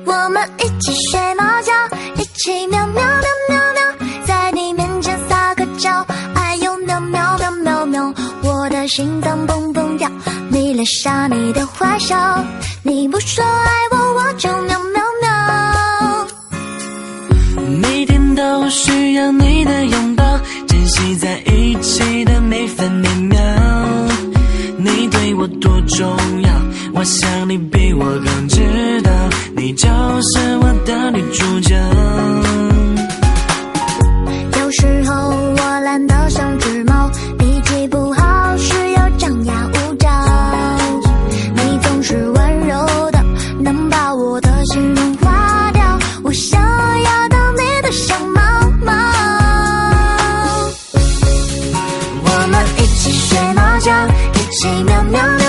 我们一起睡猫觉，一起喵喵喵喵喵，在你面前撒个娇，哎呦喵喵喵喵喵，我的心脏蹦蹦跳，你脸上你的坏笑，你不说爱我，我就喵喵喵。每天都需要你的拥抱，珍惜在一起的每分每秒，你对我多重要，我想你比我更知道，你就是我的女主角。有时候我懒得像只猫，脾气不好，需要张牙舞爪，你总是温柔的，能把我的心融化掉，我想要当你的小猫猫。我们一起睡猫觉，一起喵喵喵，